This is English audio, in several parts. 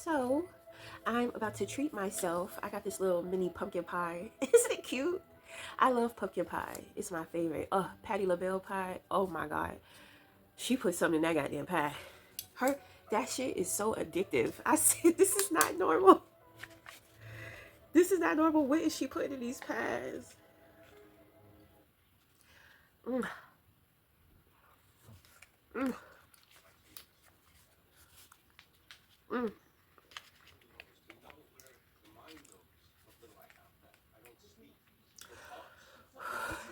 So, I'm about to treat myself. I got this little mini pumpkin pie. Isn't it cute? I love pumpkin pie. It's my favorite. Oh, Patti LaBelle pie. Oh my God. She put something in that goddamn pie. Her, that shit is so addictive. I said, this is not normal. This is not normal. What is she putting in these pies? Mm, mm, mm.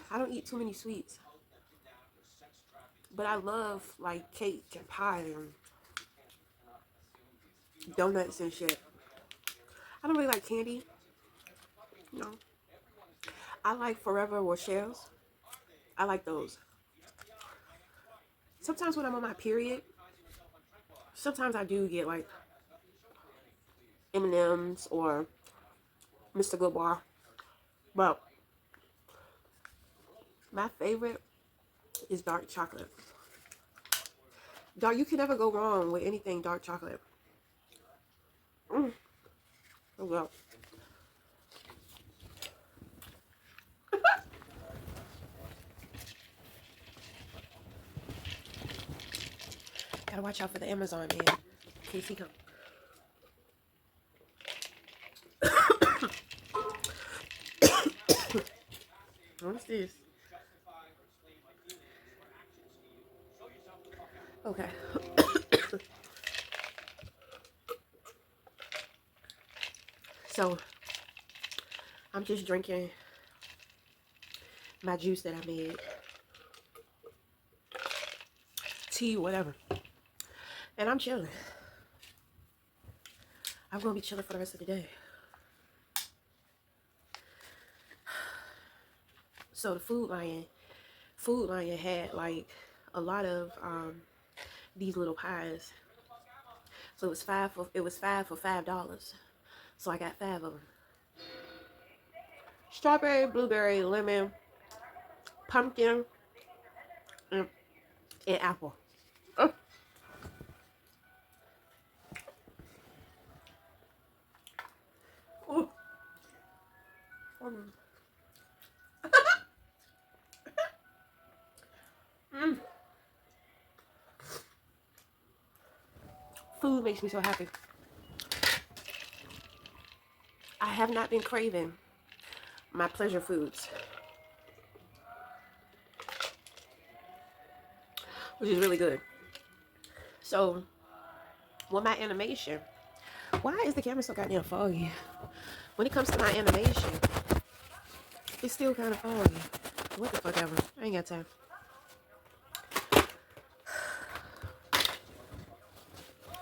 I don't eat too many sweets, but I love like cake and pie and donuts and shit. I don't really like candy. No, I like Forever Rochelles. I like those. Sometimes when I'm on my period, sometimes I do get like M&Ms or Mr. Goodbar. But my favorite is dark chocolate. Dark, you can never go wrong with anything dark chocolate. Mm. Oh well. Gotta watch out for the Amazon man. In case he come. What's this? Okay. So I'm just drinking my juice that I made. Tea, whatever. And I'm chilling. I'm gonna be chilling for the rest of the day. So the Food Lion had like a lot of these little pies. So it was five for $5. So I got five of them. Strawberry, blueberry, lemon, pumpkin, and, and apple. Uh, ooh, mm, mm. Food makes me so happy. I have not been craving my pleasure foods, which is really good. So with my animation, why is the camera so goddamn foggy? When it comes to my animation, it's still kind of foggy. What the fuck ever. I ain't got time.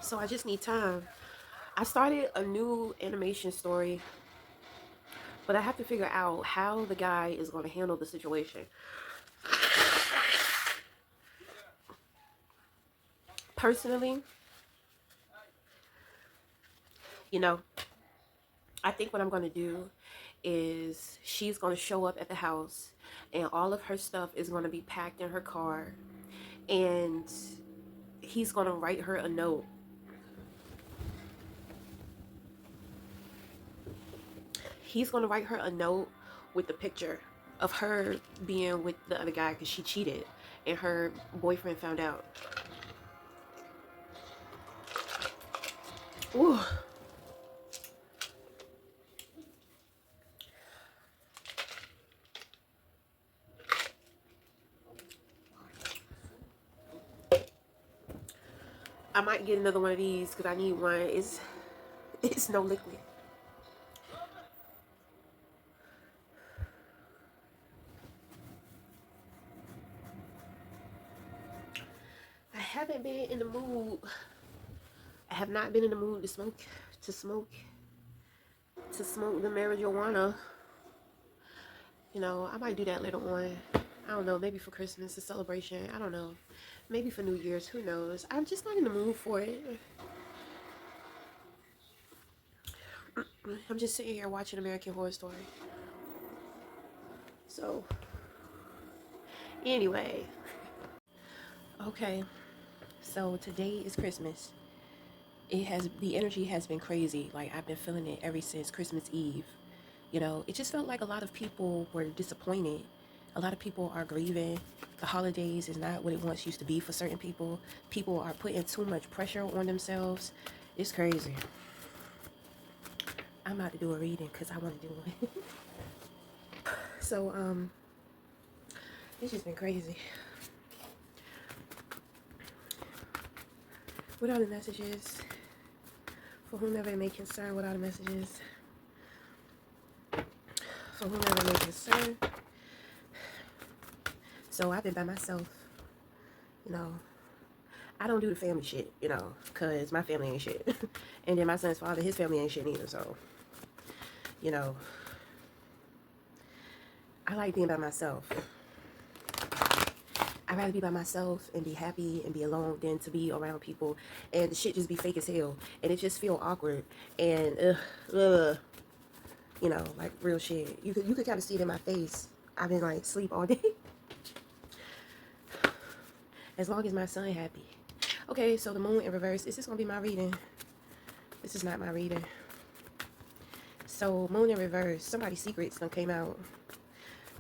So I just need time. I started a new animation story, but I have to figure out how the guy is going to handle the situation. Personally, you know, I think what I'm going to do is she's going to show up at the house and all of her stuff is going to be packed in her car, and he's going to write her a note. He's going to write her a note with the picture of her being with the other guy because she cheated and her boyfriend found out. Ooh. I might get another one of these because I need one. It's no liquid. I haven't been in the mood. I have not been in the mood to smoke, to smoke the marijuana. You know, I might do that later on. I don't know, maybe for Christmas, a celebration. I don't know. Maybe for New Year's, who knows? I'm just not in the mood for it. I'm just sitting here watching American Horror Story. So, anyway. Okay, so today is Christmas. the energy has been crazy. Like, I've been feeling it ever since Christmas Eve. You know, it just felt like a lot of people were disappointed. A lot of people are grieving. The holidays is not what it once used to be for certain people. People are putting too much pressure on themselves. It's crazy. I'm about to do a reading because I want to do one. So, it's just been crazy. What are the messages? For whomever it may concern, what are the messages? For whomever it may concern. So I've been by myself, you know. I don't do the family shit, you know, because my family ain't shit. And then my son's father, his family ain't shit either. So, you know, I like being by myself. I'd rather be by myself and be happy and be alone than to be around people and the shit just be fake as hell. And it just feel awkward. And, you know, like real shit. You could kind of see it in my face. I've been like sleep all day. As long as my son happy. Okay, so the moon in reverse. Is this going to be my reading? This is not my reading. So, moon in reverse. Somebody's secrets done came out.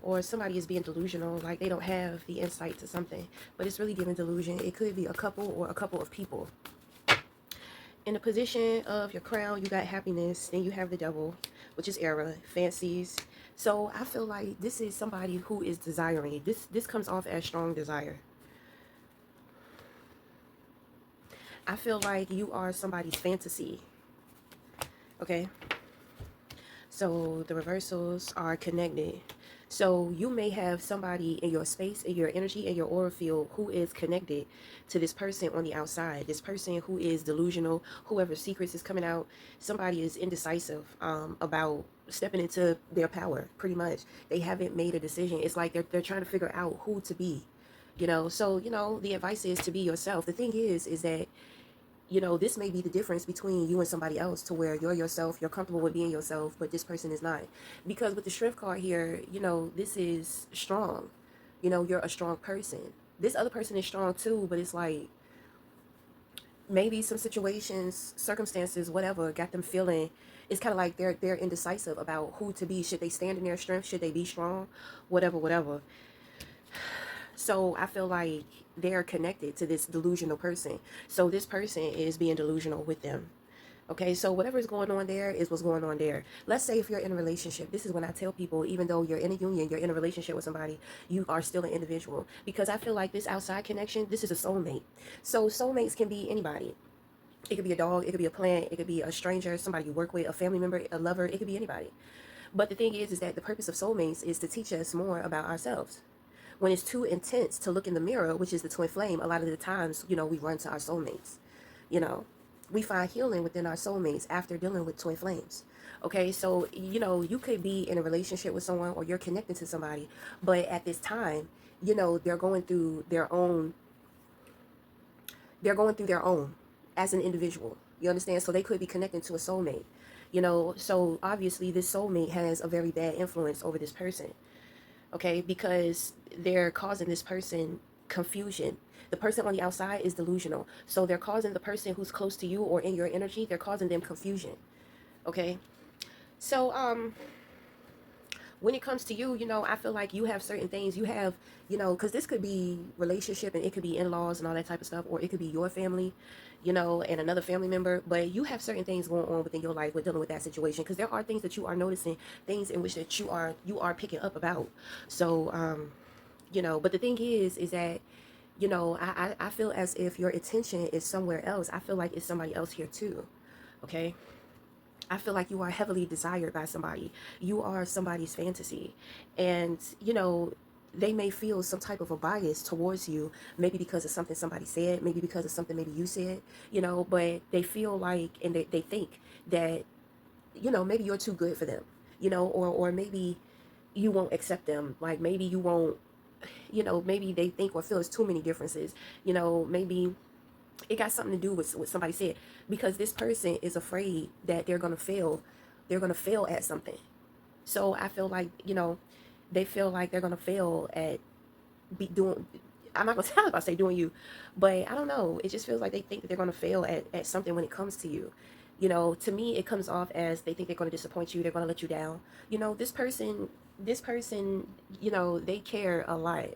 Or somebody is being delusional. Like they don't have the insight to something. But it's really giving delusion. It could be a couple or a couple of people. In the position of your crown, you got happiness. Then you have the devil, which is error, fancies. So, I feel like this is somebody who is desiring. This comes off as strong desire. I feel like you are somebody's fantasy. Okay? So the reversals are connected. So you may have somebody in your space, in your energy, in your aura field who is connected to this person on the outside. This person who is delusional, whoever secrets is coming out. Somebody is indecisive about stepping into their power, pretty much. They haven't made a decision. It's like they're trying to figure out who to be. You know, so, you know, the advice is to be yourself. The thing is that, you know, this may be the difference between you and somebody else, to where you're yourself, you're comfortable with being yourself, but this person is not. Because with the strength card here, you know, this is strong. You know, you're a strong person. This other person is strong too, but it's like maybe some situations, circumstances, whatever, got them feeling. It's kind of like they're indecisive about who to be. Should they stand in their strength? Should they be strong? Whatever. So I feel like they're connected to this delusional person. So this person is being delusional with them. Okay, so whatever's going on there is what's going on there. Let's say if you're in a relationship, this is when I tell people, even though you're in a union, you're in a relationship with somebody, you are still an individual. Because I feel like this outside connection, this is a soulmate. So soulmates can be anybody. It could be a dog, it could be a plant, it could be a stranger, somebody you work with, a family member, a lover, it could be anybody. But the thing is that the purpose of soulmates is to teach us more about ourselves. When it's too intense to look in the mirror, which is the twin flame, a lot of the times, you know, we run to our soulmates. You know, we find healing within our soulmates after dealing with twin flames. Okay, so, you know, you could be in a relationship with someone or you're connected to somebody, but at this time, you know, they're going through their own as an individual. You understand? So they could be connected to a soulmate. You know, so obviously this soulmate has a very bad influence over this person. Okay, because they're causing this person confusion. The person on the outside is delusional. So they're causing the person who's close to you or in your energy, they're causing them confusion. Okay? So when it comes to you, you know, I feel like you have certain things you have, you know, because this could be relationship and it could be in-laws and all that type of stuff, or it could be your family, you know, and another family member. But you have certain things going on within your life with dealing with that situation, because there are things that you are noticing, things in which that you are picking up about. So you know, but the thing is that, you know, I feel as if your attention is somewhere else. I feel like it's somebody else here too. Okay, I feel like you are heavily desired by somebody. You are somebody's fantasy. And, you know, they may feel some type of a bias towards you, maybe because of something somebody said, maybe because of something maybe you said, you know, but they feel like, and they think that, you know, maybe you're too good for them, you know, or maybe you won't accept them. Like maybe you won't, you know, maybe they think or feel it's too many differences, you know, maybe it got something to do with what somebody said, because this person is afraid that they're going to fail. They're going to fail at something. So I feel like, you know, they feel like they're going to fail at be doing I'm not gonna say doing you, but I don't know. It just feels like they think that they're gonna fail at something when it comes to you. You know, to me, it comes off as they think they're gonna disappoint you. They're gonna let you down. You know, this person, you know, they care a lot.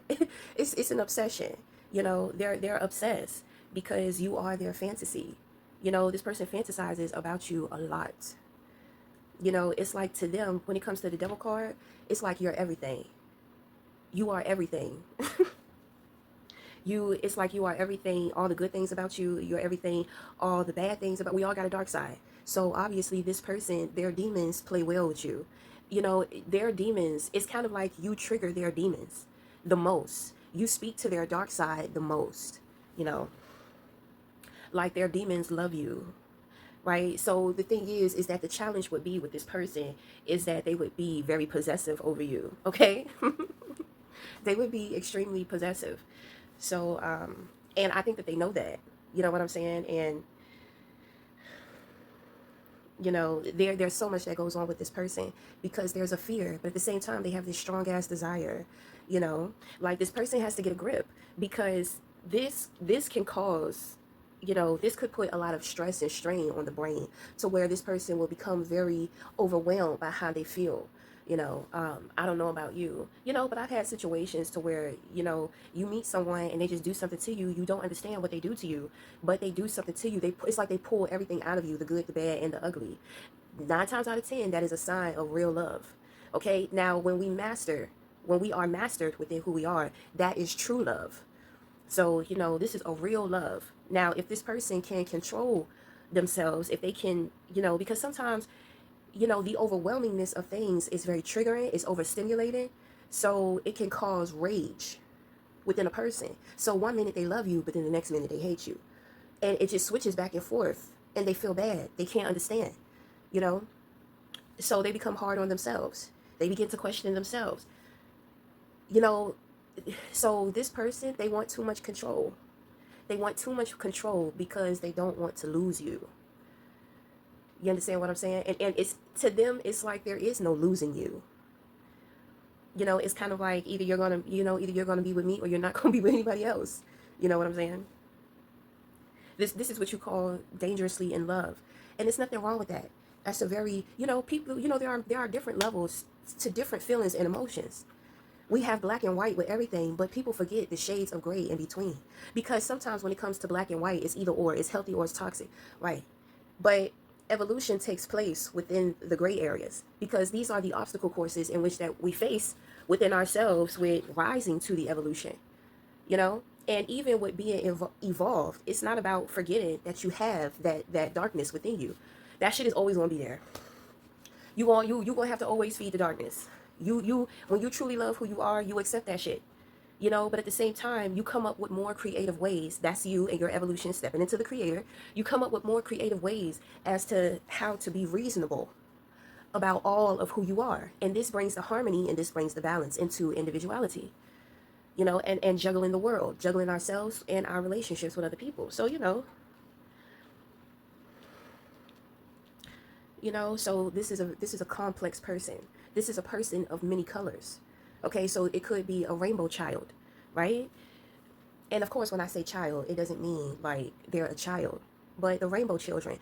It's an obsession. You know, they're obsessed because you are their fantasy. You know, this person fantasizes about you a lot. You know, it's like to them, when it comes to the devil card, it's like you're everything. You are everything. It's like you are everything, all the good things about you, you're everything, all the bad things about, we all got a dark side. So obviously this person, their demons play well with you. You know, their demons, it's kind of like you trigger their demons the most. You speak to their dark side the most, you know, like their demons love you, right? So the thing is that the challenge would be with this person is that they would be very possessive over you, okay? They would be extremely possessive. So, and I think that they know that, you know what I'm saying? And, you know, there's so much that goes on with this person because there's a fear, but at the same time, they have this strong ass desire, you know, like this person has to get a grip because this can cause, you know, this could put a lot of stress and strain on the brain to where this person will become very overwhelmed by how they feel. You know, I don't know about you, you know, but I've had situations to where, you know, you meet someone and they just do something to you. You don't understand what they do to you, but they do something to you. It's like they pull everything out of you, the good, the bad, and the ugly. 9 times out of 10, that is a sign of real love. Okay. Now, when we are mastered within who we are, that is true love. So, you know, this is a real love. Now, if this person can control themselves, if they can, you know, because sometimes, you know, the overwhelmingness of things is very triggering, it's overstimulating. So it can cause rage within a person. So one minute they love you, but then the next minute they hate you. And it just switches back and forth and they feel bad. They can't understand, you know? So they become hard on themselves. They begin to question themselves. You know, so this person, they want too much control. They want too much control because they don't want to lose you. You understand what I'm saying? And it's to them, it's like there is no losing you. You know, it's kind of like either you're gonna, you know, either you're gonna be with me or you're not gonna be with anybody else. You know what I'm saying? This is what you call dangerously in love, and there's nothing wrong with that. That's a very, you know, people, you know, there are different levels to different feelings and emotions. We have black and white with everything, but people forget the shades of gray in between. Because sometimes when it comes to black and white, it's either or, it's healthy or it's toxic, right? But evolution takes place within the gray areas because these are the obstacle courses in which that we face within ourselves with rising to the evolution, you know? And even with being evolved, it's not about forgetting that you have that darkness within you. That shit is always gonna be there. You gonna have to always feed the darkness. You when you truly love who you are, you accept that shit. You know, but at the same time, you come up with more creative ways. That's you and your evolution stepping into the creator. You come up with more creative ways as to how to be reasonable about all of who you are. And this brings the harmony and this brings the balance into individuality, you know, and juggling the world, juggling ourselves and our relationships with other people. So, so this is a complex person. This is a person of many colors. Okay, so it could be a rainbow child, right? And of course, when I say child, it doesn't mean like they're a child, but the rainbow children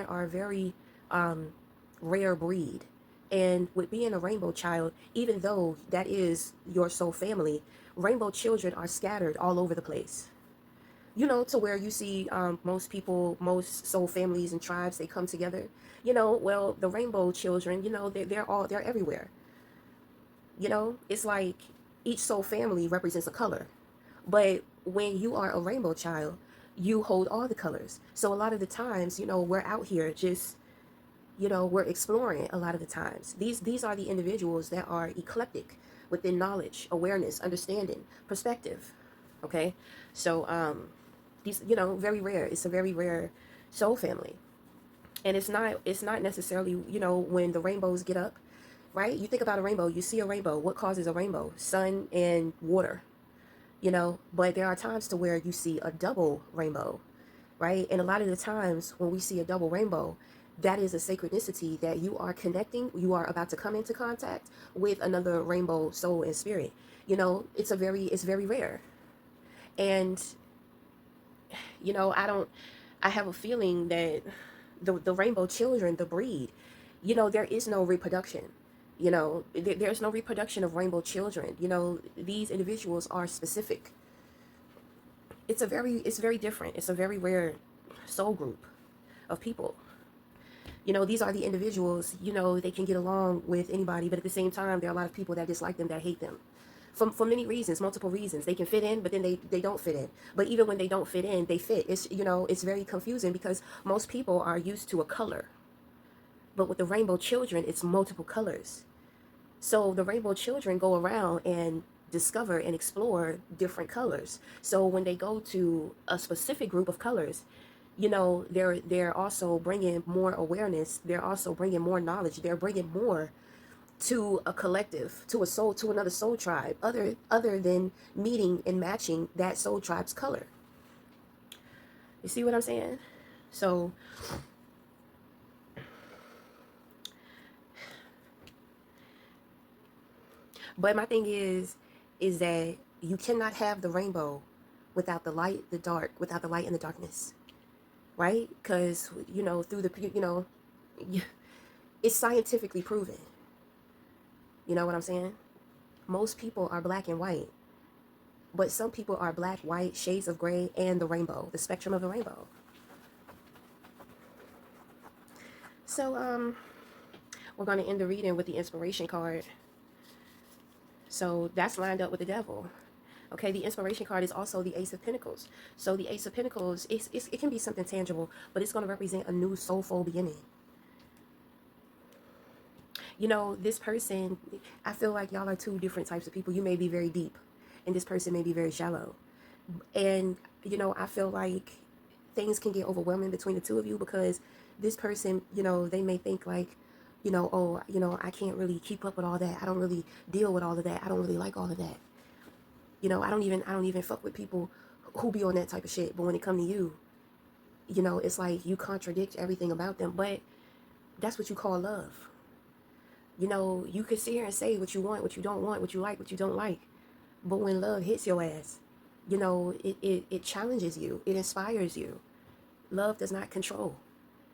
are a very rare breed. And with being a rainbow child, even though that is your soul family, rainbow children are scattered all over the place. You know, to where you see most people, most soul families and tribes, they come together. You know, well, the rainbow children, you know, they're everywhere. You know, it's like each soul family represents a color. But when you are a rainbow child, you hold all the colors. So a lot of the times, you know, we're out here just, you know, we're exploring a lot of the times. These are the individuals that are eclectic within knowledge, awareness, understanding, perspective. Okay? So these, you know, very rare. It's a very rare soul family. And it's not necessarily, you know, when the rainbows get up, right? You think about a rainbow, you see a rainbow. What causes a rainbow? Sun and water, you know, but there are times to where you see a double rainbow, right? And a lot of the times when we see a double rainbow, that is a synchronicity that you are connecting, you are about to come into contact with another rainbow soul and spirit. You know, it's very rare. And, I have a feeling that the rainbow children, the breed, there is no reproduction. There's no reproduction of rainbow children. These individuals are specific. It's very different. It's a very rare soul group of people. These are the individuals, they can get along with anybody, but at the same time, there are a lot of people that dislike them, that hate them. For many reasons, multiple reasons. They can fit in, but then they don't fit in. But even when they don't fit in, they fit. It's very confusing because most people are used to a color. But with the rainbow children, it's multiple colors. So the rainbow children go around and discover and explore different colors. So when they go to a specific group of colors, they're also bringing more awareness. They're also bringing more knowledge. They're bringing more to a collective, to another soul tribe, other than meeting and matching that soul tribe's color. You see what I'm saying? So but my thing is that you cannot have the rainbow without the light, the dark, without the light and the darkness, right? Because through the it's scientifically proven. You know what I'm saying? Most people are black and white, but some people are black, white, shades of gray, and the rainbow, the spectrum of the rainbow. So we're going to end the reading with the inspiration card. So that's lined up with the devil. Okay, the inspiration card is also the Ace of Pentacles. So the Ace of Pentacles, it can be something tangible, but it's going to represent a new soulful beginning. This person, I feel like y'all are two different types of people. You may be very deep, and this person may be very shallow. And, I feel like things can get overwhelming between the two of you because this person, they may think like, oh, I can't really keep up with all that. I don't really deal with all of that. I don't really like all of that. I don't even fuck with people who be on that type of shit. But when it come to you, it's like you contradict everything about them. But that's what you call love. You could sit here and say what you want, what you don't want, what you like, what you don't like. But when love hits your ass, it challenges you. It inspires you. Love does not control.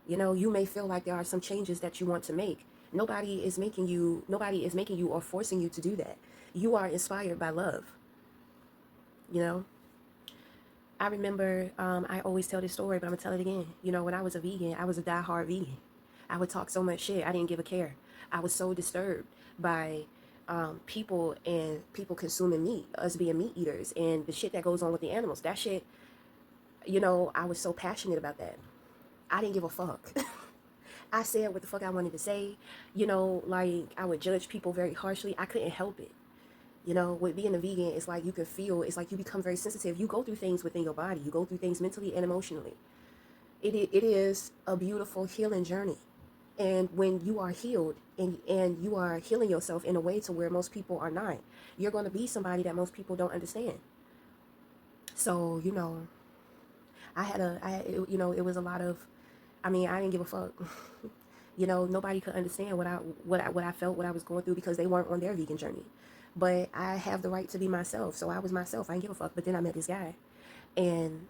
You may feel like there are some changes that you want to make. Nobody is making you or forcing you to do that. You are inspired by love. I remember, I always tell this story, but I'm gonna tell it again. When I was a vegan, I was a diehard vegan. I would talk so much shit, I didn't give a care. I was so disturbed by people consuming meat, us being meat eaters, and the shit that goes on with the animals. That shit, I was so passionate about that. I didn't give a fuck. I said what the fuck I wanted to say. Like I would judge people very harshly. I couldn't help it. With being a vegan, it's like you can feel, it's like you become very sensitive. You go through things within your body. You go through things mentally and emotionally. It is a beautiful healing journey. And when you are healed and you are healing yourself in a way to where most people are not, you're going to be somebody that most people don't understand. So, it was a lot of, I didn't give a fuck. Nobody could understand what I felt, what I was going through because they weren't on their vegan journey. But I have the right to be myself. So I was myself. I didn't give a fuck. But then I met this guy. And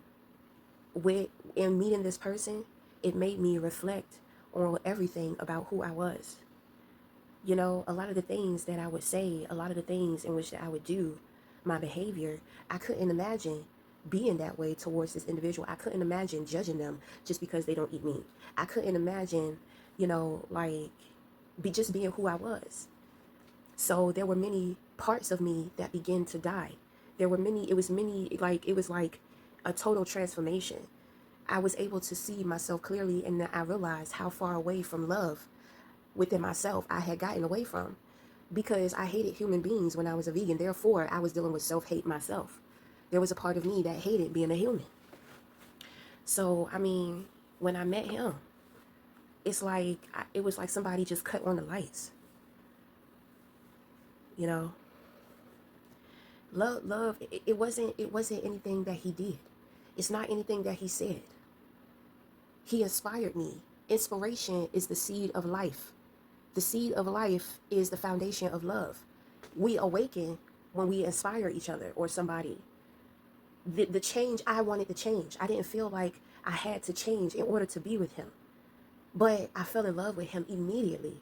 in meeting this person, it made me reflect on everything about who I was. A lot of the things that I would say, a lot of the things in which I would do, my behavior, I couldn't imagine being that way towards this individual. I couldn't imagine judging them just because they don't eat meat. I couldn't imagine, just being who I was. So there were many parts of me that began to die. It was like a total transformation. I was able to see myself clearly, and I realized how far away from love within myself I had gotten away from, because I hated human beings when I was a vegan. Therefore, I was dealing with self-hate myself. There was a part of me that hated being a human. So, when I met him, it was like somebody just cut on the lights. Love, it wasn't anything that he did. It's not anything that he said. He inspired me. Inspiration is the seed of life. The seed of life is the foundation of love. We awaken when we inspire each other or somebody. the change I wanted to change. I didn't feel like I had to change in order to be with him. But I fell in love with him immediately.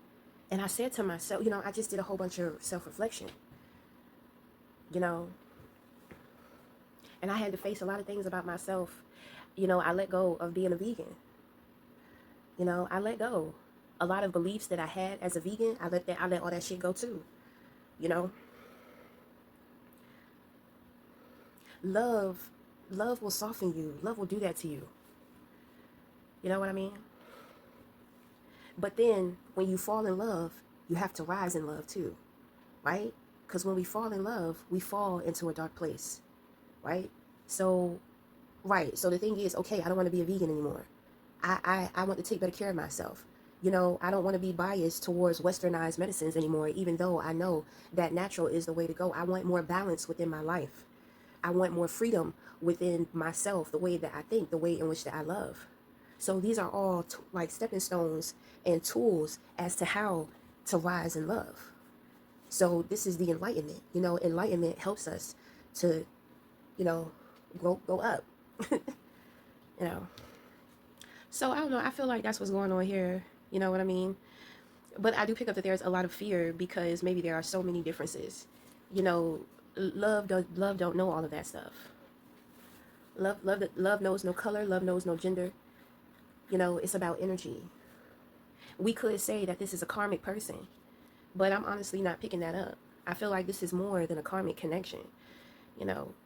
And I said to myself, I just did a whole bunch of self-reflection, you know, and I had to face a lot of things about myself. I let go of being a vegan. I let go. A lot of beliefs that I had as a vegan, I let all that shit go too. You know, love, love will soften you. Love will do that to you. You know what I mean? But then when you fall in love, you have to rise in love too, right? Because when we fall in love, we fall into a dark place, right? So, right. So the thing is, okay, I don't want to be a vegan anymore. I want to take better care of myself. I don't want to be biased towards westernized medicines anymore, even though I know that natural is the way to go. I want more balance within my life. I want more freedom within myself, the way that I think, the way in which that I love. So these are all like stepping stones and tools as to how to rise in love. So this is the enlightenment. Enlightenment helps us to, you know, go up. you know. So I don't know. I feel like that's what's going on here. You know what I mean? But I do pick up that there's a lot of fear because maybe there are so many differences. Love don't know all of that stuff. Love knows no color. Love knows no gender. It's about energy. We could say that this is a karmic person, but I'm honestly not picking that up. I feel like this is more than a karmic connection.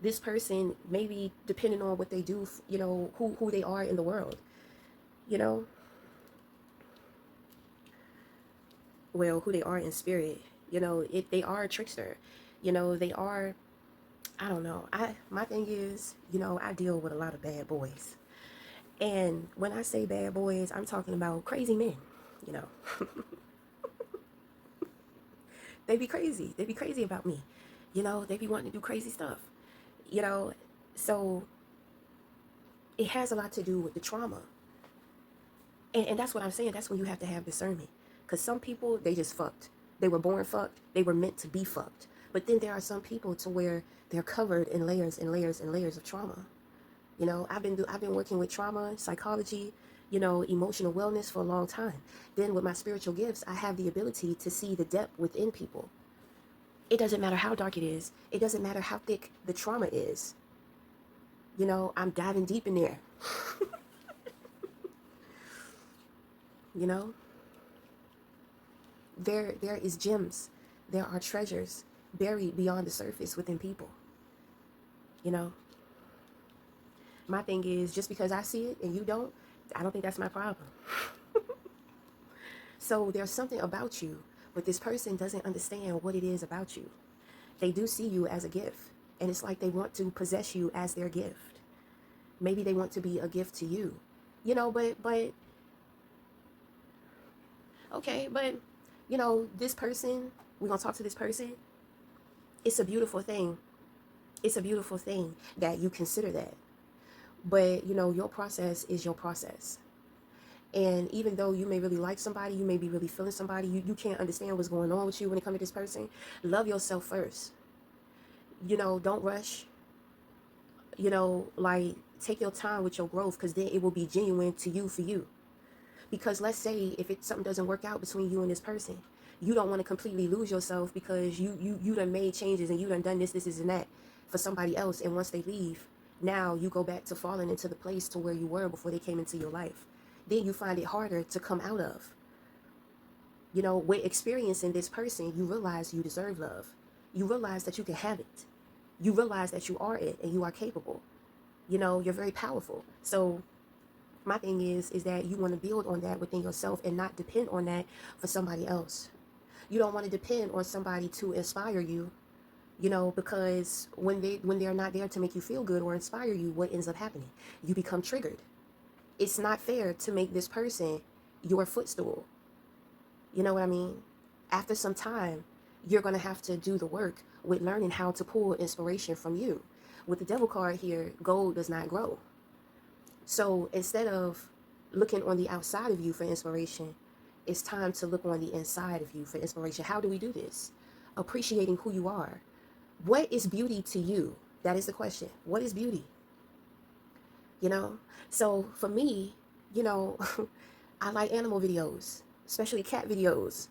This person, maybe depending on what they do, who they are in the world, well, who they are in spirit, if they are a trickster, they are, I don't know. My thing is, I deal with a lot of bad boys. And when I say bad boys, I'm talking about crazy men, you know. They be crazy. They be crazy about me. They be wanting to do crazy stuff. You know, so it has a lot to do with the trauma. And that's what I'm saying. That's when you have to have discernment. Because some people, they just fucked. They were born fucked. They were meant to be fucked. But then there are some people to where they're covered in layers and layers and layers of trauma. I've been working with trauma, psychology, emotional wellness for a long time. Then with my spiritual gifts, I have the ability to see the depth within people. It doesn't matter how dark it is. It doesn't matter how thick the trauma is. I'm diving deep in there. There is gems. There are treasures buried beyond the surface within people. My thing is, just because I see it and you don't, I don't think that's my problem. So there's something about you, but this person doesn't understand what it is about you. They do see you as a gift, and it's like they want to possess you as their gift. Maybe they want to be a gift to you, but okay, but this person, we're gonna talk to this person. It's a beautiful thing. It's a beautiful thing that you consider that. But your process is your process. And even though you may really like somebody, you may be really feeling somebody, you can't understand what's going on with you when it comes to this person. Love yourself first. Don't rush. Like, take your time with your growth, because then it will be genuine to you for you. Because let's say if something doesn't work out between you and this person, you don't want to completely lose yourself because you done made changes and you done this and that for somebody else. And once they leave, now you go back to falling into the place to where you were before they came into your life. Then you find it harder to come out of. With experiencing this person, you realize you deserve love. You realize that you can have it. You realize that you are it and you are capable. You're very powerful. So my thing is that you want to build on that within yourself and not depend on that for somebody else. You don't want to depend on somebody to inspire you, because when they're not there to make you feel good or inspire you, what ends up happening? You become triggered. It's not fair to make this person your footstool. You know what I mean? After some time, you're going to have to do the work with learning how to pull inspiration from you. With the devil card here, gold does not grow. So instead of looking on the outside of you for inspiration, it's time to look on the inside of you for inspiration. How do we do this? Appreciating who you are. What is beauty to you? That is the question. What is beauty? You know? So for me, you know, I like animal videos, especially cat videos.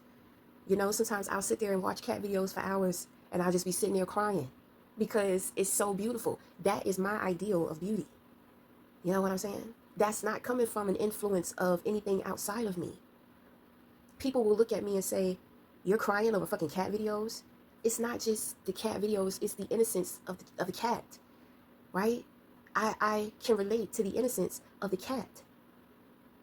You know, sometimes I'll sit there and watch cat videos for hours and I'll just be sitting there crying because it's so beautiful. That is my ideal of beauty. You know what I'm saying? That's not coming from an influence of anything outside of me. People will look at me and say, "You're crying over fucking cat videos." It's not just the cat videos, it's the innocence of the cat, right? I can relate to the innocence of the cat.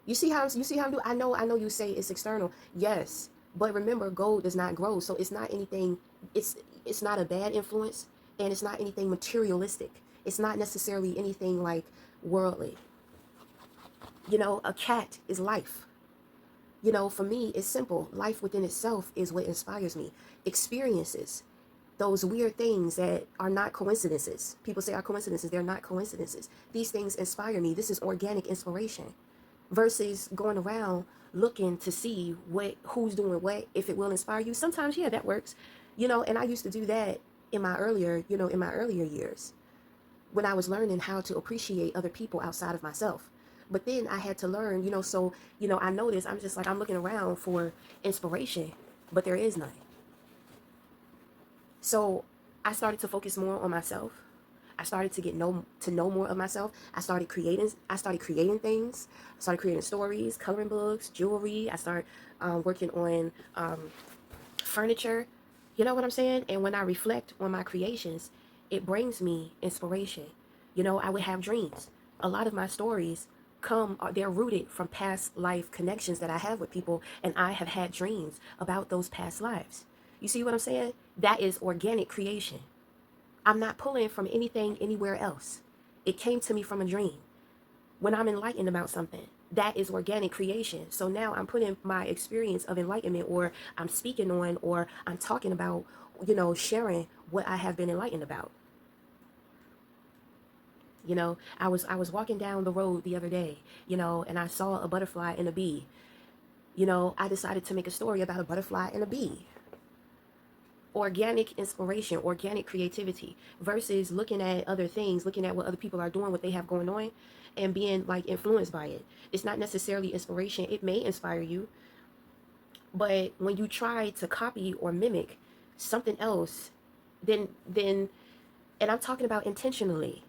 You see how I'm doing? I know you say it's external. Yes. But remember, gold does not grow. So it's not anything, it's not a bad influence, and it's not anything materialistic. It's not necessarily anything like worldly. You know, a cat is life. You know, for me, it's simple. Life within itself is what inspires me. Experiences, those weird things that are not coincidences. People say are coincidences. They're not coincidences. These things inspire me. This is organic inspiration versus going around looking to see who's doing what, if it will inspire you. Sometimes, yeah, that works. You know, and I used to do that in my earlier years when I was learning how to appreciate other people outside of myself. But then I had to learn, I noticed I'm just like, I'm looking around for inspiration, but there is none. So I started to focus more on myself. I started to know more of myself. I started creating things. I started creating stories, coloring books, jewelry. I started working on furniture. You know what I'm saying? And when I reflect on my creations, it brings me inspiration. You know, I would have dreams. A lot of my stories they're rooted from past life connections that I have with people, and I have had dreams about those past lives. You see what I'm saying? That is organic creation. I'm not pulling from anything anywhere else. It came to me from a dream. When I'm enlightened about something, that is organic creation. So now I'm putting my experience of enlightenment, or I'm speaking on, or I'm talking about, sharing what I have been enlightened about. I was walking down the road the other day, and I saw a butterfly and a bee. I decided to make a story about a butterfly and a bee. Organic inspiration, organic creativity versus looking at other things, looking at what other people are doing, what they have going on, and being like influenced by it. It's not necessarily inspiration. It may inspire you, but when you try to copy or mimic something else, then and I'm talking about intentionally.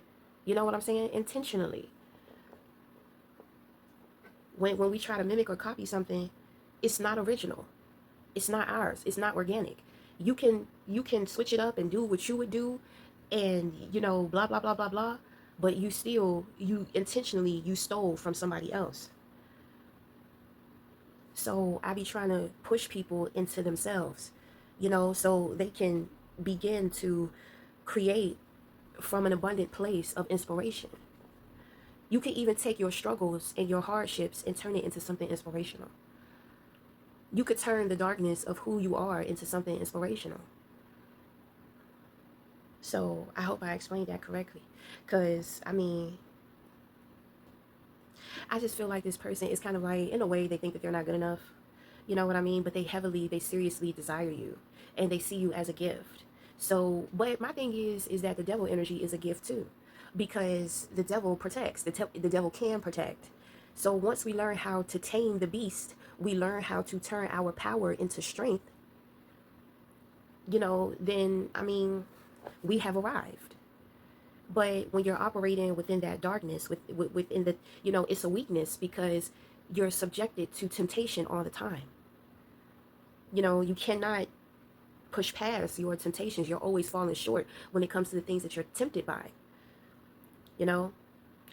You know what I'm saying? Intentionally. When we try to mimic or copy something, it's not original. It's not ours. It's not organic. You can switch it up and do what you would do, and blah blah blah blah blah, but you intentionally you stole from somebody else. So I be trying to push people into themselves, so they can begin to create from an abundant place of inspiration. You can even take your struggles and your hardships and turn it into something inspirational. You could turn the darkness of who you are into something inspirational. So I hope I explained that correctly. Because, I just feel like this person is kind of like, in a way, they think that they're not good enough. You know what I mean? But they seriously desire you. And they see you as a gift. So, but my thing is that the devil energy is a gift too. Because the devil protects. The devil can protect. So once we learn how to tame the beast, we learn how to turn our power into strength, then, we have arrived. But when you're operating within that darkness, within the, it's a weakness because you're subjected to temptation all the time. You cannot push past your temptations. You're always falling short when it comes to the things that you're tempted by, you know?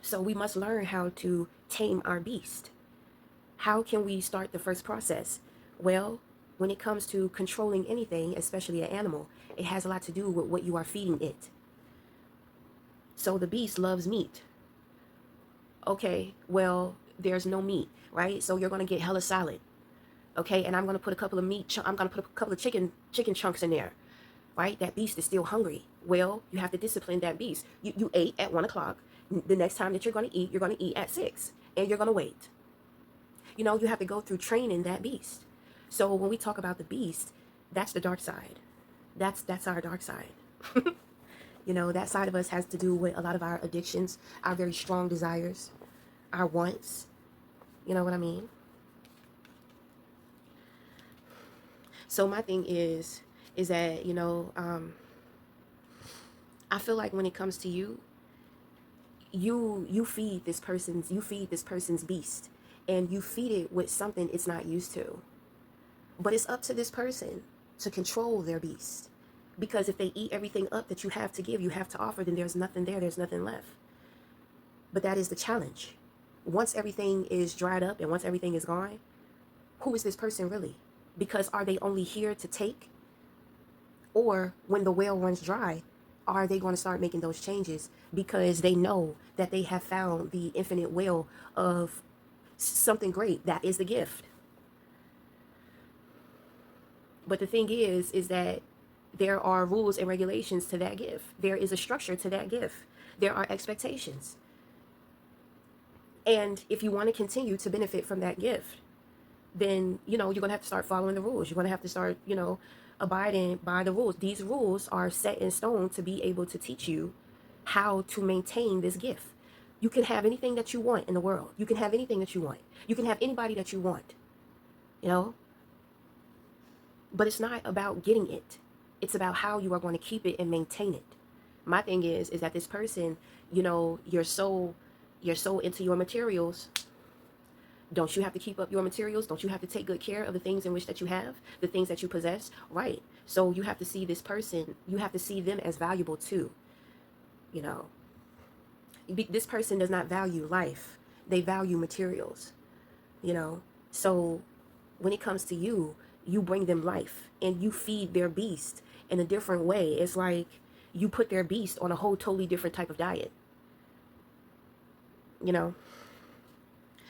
So we must learn how to tame our beast. How can we start the first process? Well, when it comes to controlling anything, especially an animal, it has a lot to do with what you are feeding it. So the beast loves meat. Okay, well, there's no meat, right? So you're going to get hella salad. Okay, and I'm going to put a couple of I'm going to put a couple of chicken chunks in there, right? That beast is still hungry. Well, you have to discipline that beast. You ate at 1 o'clock. The next time that you're going to eat at 6, and you're going to wait. You have to go through training that beast. So when we talk about the beast, that's the dark side. That's our dark side. You know, that side of us has to do with a lot of our addictions, our very strong desires, our wants. You know what I mean? So my thing is that, I feel like when it comes to you, you feed this person's beast, and you feed it with something it's not used to. But it's up to this person to control their beast. Because if they eat everything up that you have to give, you have to offer, then there's nothing there, there's nothing left. But that is the challenge. Once everything is dried up and once everything is gone, who is this person really? Because are they only here to take? Or when the well runs dry, are they going to start making those changes because they know that they have found the infinite well of something great that is the gift? But the thing is that there are rules and regulations to that gift. There is a structure to that gift. There are expectations. And if you want to continue to benefit from that gift, then, you're going to have to start following the rules. You're going to have to start, abiding by the rules. These rules are set in stone to be able to teach you how to maintain this gift. You can have anything that you want in the world. You can have anything that you want. You can have anybody that you want, but it's not about getting it. It's about how you are going to keep it and maintain it. My thing is that this person, you're so into your materials. Don't you have to keep up your materials? Don't you have to take good care of the things in which that you have, the things that you possess? Right. So you have to see this person, you have to see them as valuable too. This person does not value life. They value materials, So when it comes to you, you bring them life and you feed their beast in a different way. It's like you put their beast on a whole totally different type of diet,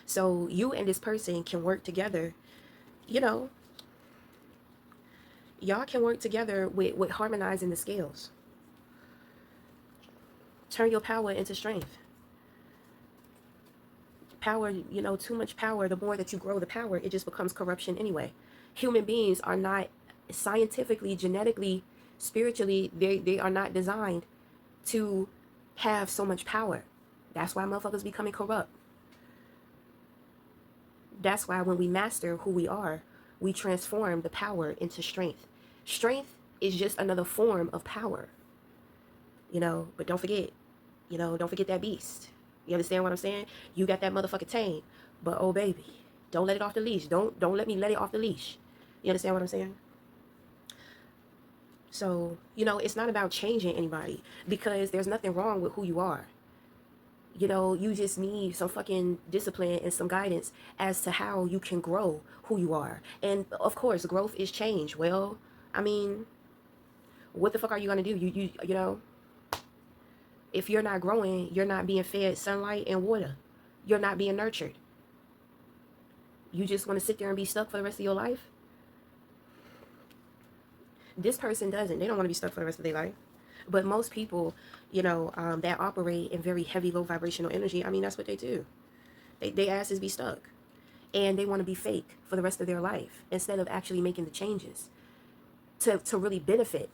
So you and this person can work together, y'all can work together with harmonizing the scales. Turn your power into strength. Power, too much power, the more that you grow the power, it just becomes corruption anyway. Human beings are not scientifically, genetically, spiritually, they are not designed to have so much power. That's why motherfuckers becoming corrupt. That's why when we master who we are, we transform the power into strength. Strength is just another form of power, but don't forget, don't forget that beast. You understand what I'm saying? You got that motherfucking tame, but oh baby, don't let it off the leash. Don't let me let it off the leash. You understand what I'm saying? So, it's not about changing anybody, because there's nothing wrong with who you are. You just need some fucking discipline and some guidance as to how you can grow who you are. And of course, growth is change. Well, I mean, what the fuck are you gonna do? If you're not growing, you're not being fed sunlight and water. You're not being nurtured. You just want to sit there and be stuck for the rest of your life? This person doesn't. They don't want to be stuck for the rest of their life. But most people, that operate in very heavy, low vibrational energy, I mean, that's what they do. They asses be stuck. And they want to be fake for the rest of their life instead of actually making the changes to really benefit.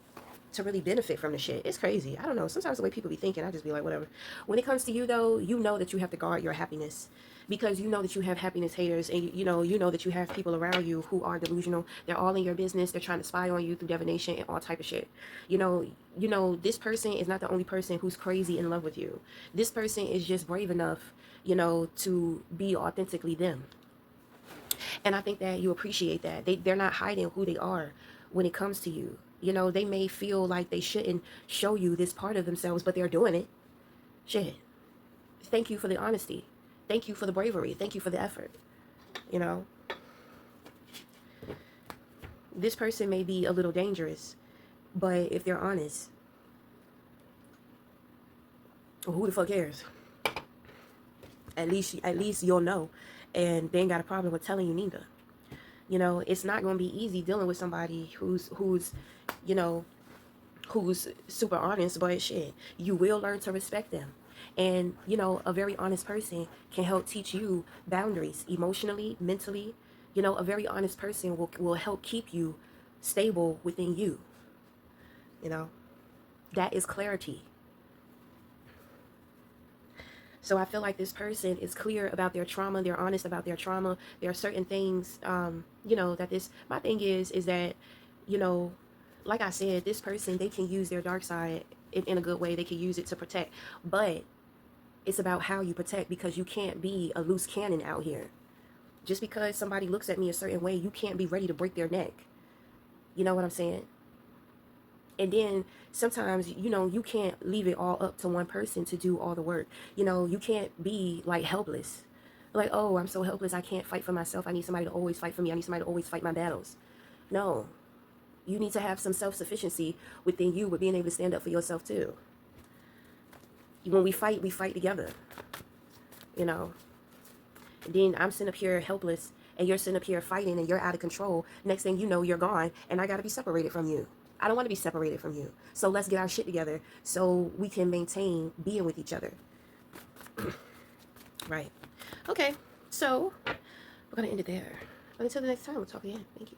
To really benefit from the shit. It's crazy. I don't know. Sometimes the way people be thinking, I just be like, whatever. When it comes to you, though, you know that you have to guard your happiness, because you know that you have happiness haters, and you know that you have people around you who are delusional. They're all in your business. They're trying to spy on you through divination and all type of shit. This person is not the only person who's crazy in love with you. This person is just brave enough, to be authentically them. And I think that you appreciate that. They're not hiding who they are when it comes to you. They may feel like they shouldn't show you this part of themselves, but they're doing it. Shit. Thank you for the honesty. Thank you for the bravery. Thank you for the effort. This person may be a little dangerous, but if they're honest, well, who the fuck cares? At least you'll know, and they ain't got a problem with telling you neither. It's not going to be easy dealing with somebody who's super honest, but shit, you will learn to respect them. And, a very honest person can help teach you boundaries emotionally, mentally. A very honest person will help keep you stable within you. That is clarity. So I feel like this person is clear about their trauma. They're honest about their trauma. There are certain things, you know, that this, my thing is that, you know, like I said, this person, they can use their dark side in a good way. They can use it to protect. But it's about how you protect, because you can't be a loose cannon out here. Just because somebody looks at me a certain way, you can't be ready to break their neck. You know what I'm saying? And then sometimes, you know, you can't leave it all up to one person to do all the work. You know, you can't be like helpless. Like, oh, I'm so helpless. I can't fight for myself. I need somebody to always fight for me. I need somebody to always fight my battles. No, you need to have some self-sufficiency within you, with being able to stand up for yourself too. When we fight together, you know. And then I'm sitting up here helpless, and you're sitting up here fighting, and you're out of control. Next thing you know, you're gone, and I got to be separated from you. I don't want to be separated from you. So let's get our shit together so we can maintain being with each other. Right. Okay. So we're going to end it there. But until the next time, we'll talk again. Thank you.